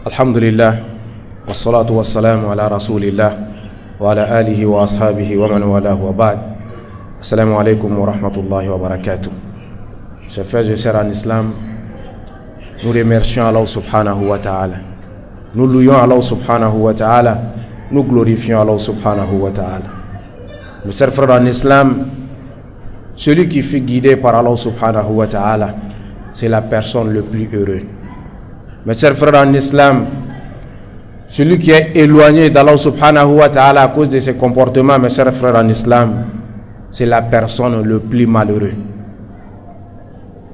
Alhamdulillah, wassalatu wassalamu ala rasulillah wa ala alihi wa ashabihi wa man walahu wa ba'd. Assalamu alaikum wa rahmatullahi wa barakatuh. Chers frères et sœurs en islam, nous remercions Allah subhanahu wa ta'ala. Nous louons Allah subhanahu wa ta'ala. Nous glorifions Allah subhanahu wa ta'ala. Mes chers frères en islam, celui qui fut guidé par Allah subhanahu wa ta'ala, c'est la personne le plus heureuse. Mes chers frères en islam, celui qui est éloigné d'Allah subhanahu wa ta'ala à cause de ses comportements, mes chers frères en islam, c'est la personne le plus malheureux.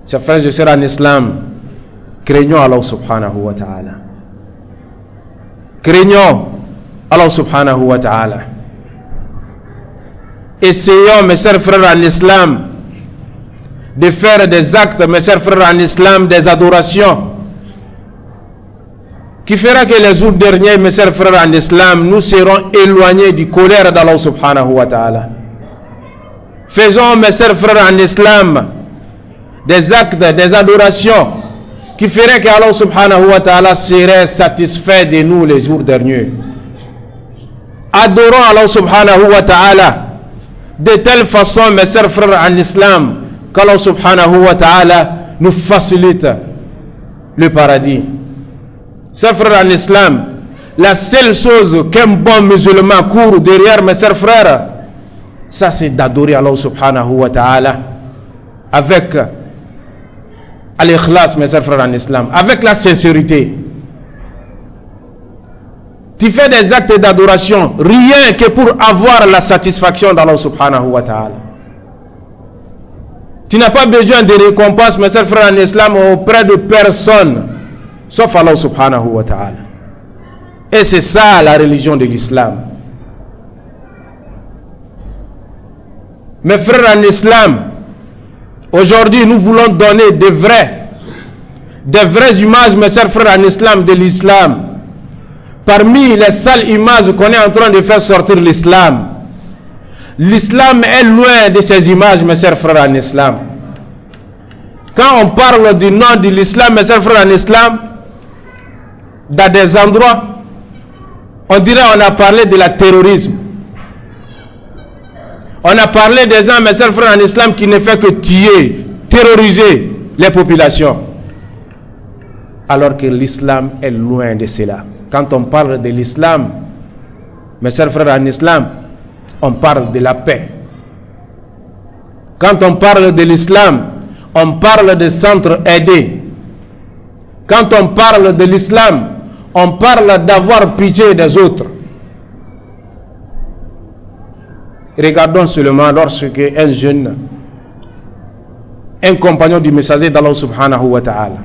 Chers frères et sœurs en islam, craignons Allah subhanahu wa ta'ala. Craignons Allah subhanahu wa ta'ala. Essayons, mes chers frères en islam, de faire des actes, mes chers frères en islam, des adorations, qui fera que les jours derniers, mes chers frères en islam, nous serons éloignés du colère d'Allah subhanahu wa ta'ala. Faisons, mes chers frères en islam, des actes, des adorations, qui feraient que Allah subhanahu wa ta'ala serait satisfait de nous les jours derniers. Adorons Allah subhanahu wa ta'ala de telle façon, mes chers frères en islam, qu'Allah subhanahu wa ta'ala nous facilite le paradis. Chers frères en islam, la seule chose qu'un bon musulman court derrière, mes chers frères, ça c'est d'adorer Allah subhanahu wa ta'ala avec al-ikhlas, mes chers frères en islam, avec la sincérité. Tu fais des actes d'adoration rien que pour avoir la satisfaction d'Allah subhanahu wa ta'ala. Tu n'as pas besoin de récompense, mes chers frères en islam, auprès de personne sauf Allah subhanahu wa ta'ala. Et c'est ça la religion de l'islam. Mes frères en islam, aujourd'hui nous voulons donner des vraies images, mes chers frères en islam, de l'islam. Parmi les sales images qu'on est en train de faire sortir l'islam, l'islam est loin de ces images, mes chers frères en islam. Quand on parle du nom de l'islam, mes chers frères en islam, dans des endroits, on dirait on a parlé de la terrorisme. On a parlé des gens, mes chers frères en islam, qui ne fait que tuer, terroriser les populations. Alors que l'islam est loin de cela. Quand on parle de l'islam, mes chers frères en islam, on parle de la paix. Quand on parle de l'islam, on parle de centres aidés. Quand on parle de l'islam, on parle d'avoir pitié des autres. Regardons seulement lorsque un jeune, un compagnon du messager d'Allah subhanahu wa ta'ala,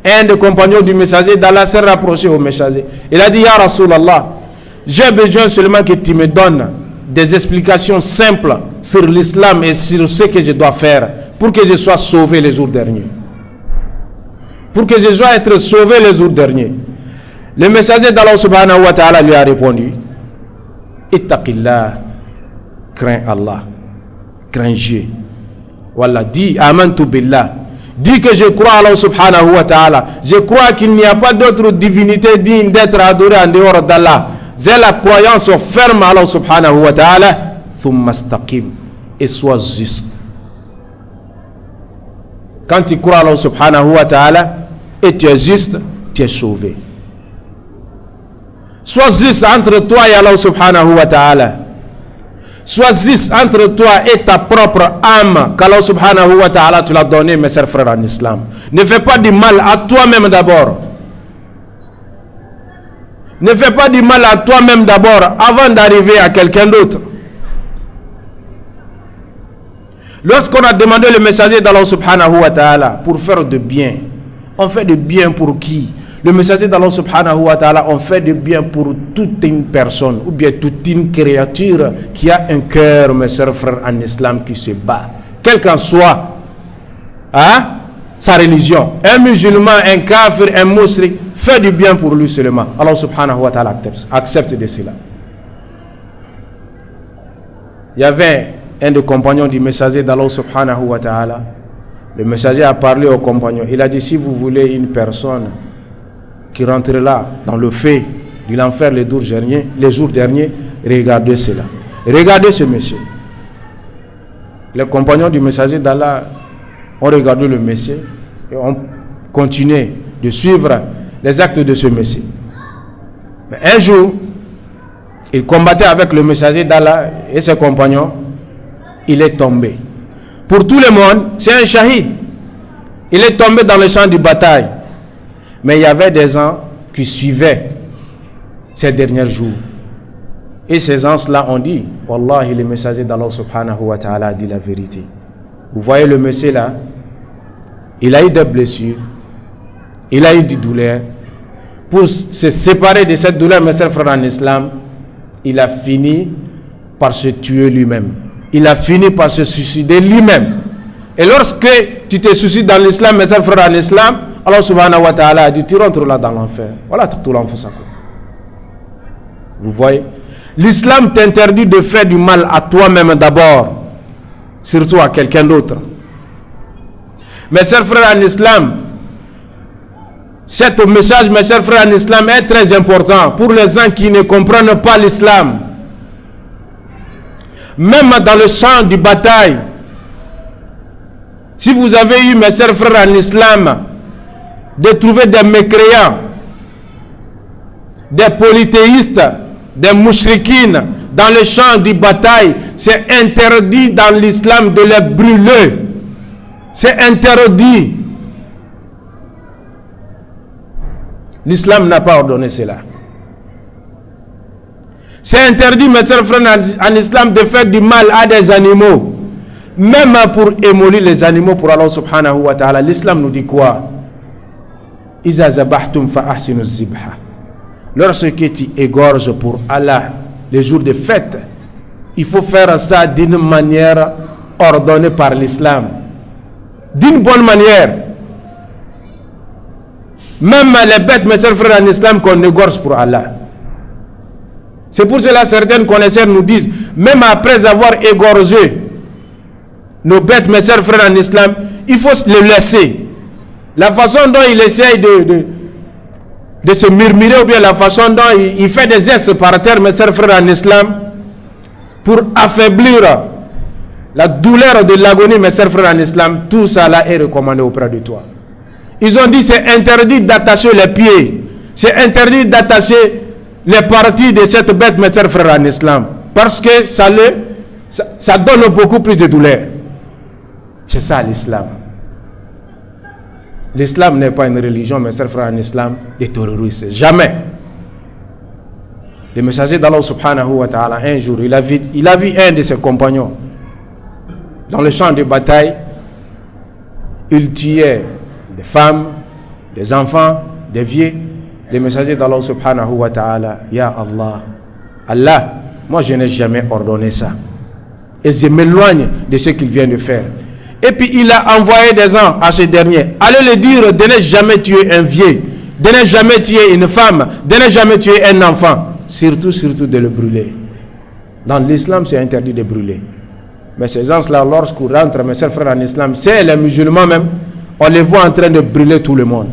un des compagnons du messager d'Allah s'est rapproché au messager. Il a dit: Ya Rasulallah, j'ai besoin seulement que tu me donnes des explications simples sur l'islam et sur ce que je dois faire pour que je sois sauvé les jours derniers. Pour que je sois être sauvé les jours derniers. Le messager d'Allah subhanahu wa ta'ala lui a répondu: Ittaqillah, crains Allah, crains Dieu. Voilà, dis amantu billah. Dis que je crois à Allah subhanahu wa ta'ala. Je crois qu'il n'y a pas d'autre divinité digne d'être adorée en dehors d'Allah. J'ai la croyance ferme à Allah subhanahu wa ta'ala. Thumma istaqim, et sois juste. Quand tu crois à Allah subhanahu wa ta'ala et tu es juste, tu es sauvé. Sois juste entre toi et Allah subhanahu wa ta'ala. Sois juste entre toi et ta propre âme qu'Allah subhanahu wa ta'ala te l'a donné, mes chers frères en islam. Ne fais pas du mal à toi-même d'abord. Ne fais pas du mal à toi-même d'abord avant d'arriver à quelqu'un d'autre. Lorsqu'on a demandé le messager d'Allah subhanahu wa ta'ala pour faire de bien, on fait de bien pour qui? Le messager d'Allah subhanahu wa ta'ala, on fait de bien pour toute une personne ou bien toute une créature qui a un cœur, mes chers frères en islam, qui se bat. Quel qu'en soit sa religion. Un musulman, un kafir, un mushrik, fait du bien pour lui seulement. Allah subhanahu wa ta'ala accepte de cela. Il y avait un des compagnons du messager d'Allah subhanahu wa ta'ala. Le messager a parlé aux compagnons. Il a dit: si vous voulez une personne qui rentrera dans le feu de l'enfer les jours derniers, regardez cela. Regardez ce monsieur. Les compagnons du messager d'Allah ont regardé le monsieur et ont continué de suivre les actes de ce monsieur. Mais un jour, il combattait avec le messager d'Allah et ses compagnons. Il est tombé. Pour tout le monde, c'est un shahid. Il est tombé dans le champ de bataille. Mais il y avait des gens qui suivaient ces derniers jours. Et ces gens-là ont dit, Wallahi, le messager d'Allah subhanahu wa ta'ala a dit la vérité. Vous voyez le monsieur là, il a eu des blessures, il a eu des douleurs. Pour se séparer de cette douleur, mes chers frères en islam, il a fini par se tuer lui-même. Il a fini par se suicider lui-même. Et lorsque tu te suicides dans l'islam, mes chers frères en islam, Allah subhanahu wa ta'ala a dit, tu rentres là dans l'enfer. Voilà tout l'enfer. Vous voyez, l'islam t'interdit de faire du mal à toi-même d'abord, surtout à quelqu'un d'autre. Mes chers frères en islam, cet message, mes chers frères en islam, est très important pour les gens qui ne comprennent pas l'islam. Même dans le champ de bataille, si vous avez eu, mes chers frères en islam, de trouver des mécréants, des polythéistes, des mouchrikines dans le champ de bataille, c'est interdit dans l'islam de les brûler. C'est interdit. L'islam n'a pas ordonné cela. C'est interdit, mes chers frères, en islam de faire du mal à des animaux. Même pour émolir les animaux pour Allah subhanahu wa ta'ala. L'islam nous dit quoi? Iza zabahtum fa ahsinu zibha. Lorsque tu égorges pour Allah les jours de fête, il faut faire ça d'une manière ordonnée par l'islam. D'une bonne manière. Même les bêtes, mes chers frères en islam, qu'on égorge pour Allah. C'est pour cela que certains connaisseurs nous disent, même après avoir égorgé nos bêtes, mes chers frères en islam, il faut les laisser. La façon dont il essaye de se murmurer, ou bien la façon dont il fait des gestes par terre, mes chers frères en islam, pour affaiblir la douleur de l'agonie, mes chers frères en islam, tout ça là est recommandé auprès de toi. Ils ont dit c'est interdit d'attacher les pieds, c'est interdit d'attacher les parties de cette bête, mes chers frères en islam, parce que ça donne beaucoup plus de douleur. C'est ça l'islam. L'islam n'est pas une religion, mes chers frères en islam, des terroristes. Jamais. Le messager d'Allah subhanahu wa ta'ala, un jour, il a vu un de ses compagnons dans le champ de bataille. Il tuait des femmes, des enfants, des vieux. Le messager d'Allah subhanahu wa ta'ala, Ya Allah, Allah, moi je n'ai jamais ordonné ça. Et je m'éloigne de ce qu'il vient de faire. Et puis il a envoyé des gens à ce dernier. Allez le dire, de ne jamais tuer un vieux, de ne jamais tuer une femme, de ne jamais tuer un enfant. Surtout de le brûler. Dans l'islam, c'est interdit de brûler. Mais ces gens-là, lorsqu'on rentre, mes chers frères en islam, c'est les musulmans même, on les voit en train de brûler tout le monde.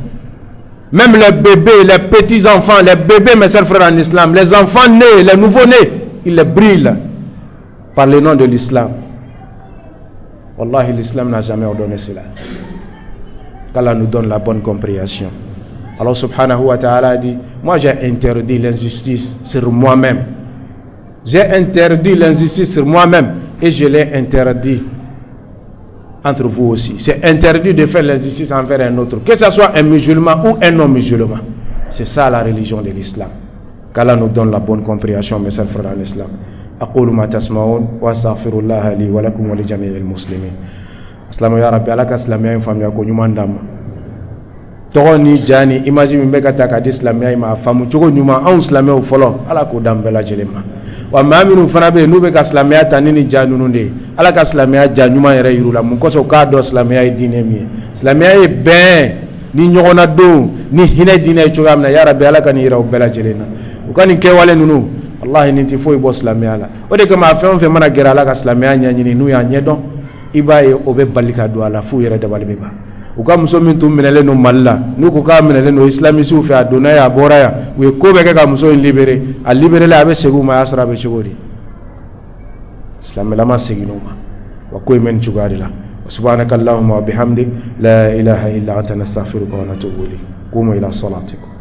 Même les bébés, les petits-enfants, les bébés, mes chers frères en islam, les enfants nés, les nouveaux-nés, ils les brûlent par le nom de l'islam. Wallahi, l'islam n'a jamais ordonné cela. Qu'Allah nous donne la bonne compréhension. Allah subhanahu wa ta'ala a dit, moi j'ai interdit l'injustice sur moi-même. J'ai interdit l'injustice sur moi-même et je l'ai interdit entre vous aussi. C'est interdit de faire l'injustice envers un autre, que ce soit un musulman ou un non-musulman. C'est ça la religion de l'islam. Qu'Allah nous donne la bonne compréhension, mes chers frères en islam. أقول ما تسمعون وأستغفر الله لي ولكم ولجميع المسلمين. Assalamu ya Rabbi, alaka islamia infamia ko nyuma ndama. Togoni jani imagine mbeka taka di islamia ima famu chogo nyuma an islamia ufolo alako dambela jelema. Wa maminu fanabe nube ka islamia tanini janu nunde. Alaka islamia janyuma yere yurula munkoso ka do islamia dine mi. Islamia e ben ni nyogona do ni hine dine chogamna ya Rabbi alaka ni ira ubela jelena. Ukani ke wale nunu Allah ninti fo ibo islamia la. Ode kama afem fe mana gera alaka islamia nyanyini nu ya nyedon. Ibaye obe balika do ala fu yere de balbeba. u ka muso min tun minɛlen don Mali la n'u ko k'a minɛlen don islamisiw fɛ a donna yan a bɔra yan u ye ko bɛɛ kɛ ka muso in libéré a libéré a bɛ segin u ma a y'a sɔrɔ a bɛ cogo di silamɛlama segin u ma wa ko in bɛ nin cogoya de la subhanakallahumma wa bihamdik la ilaha illa anta nastaghfiruka wa natubu ilayk qumu ila salatikum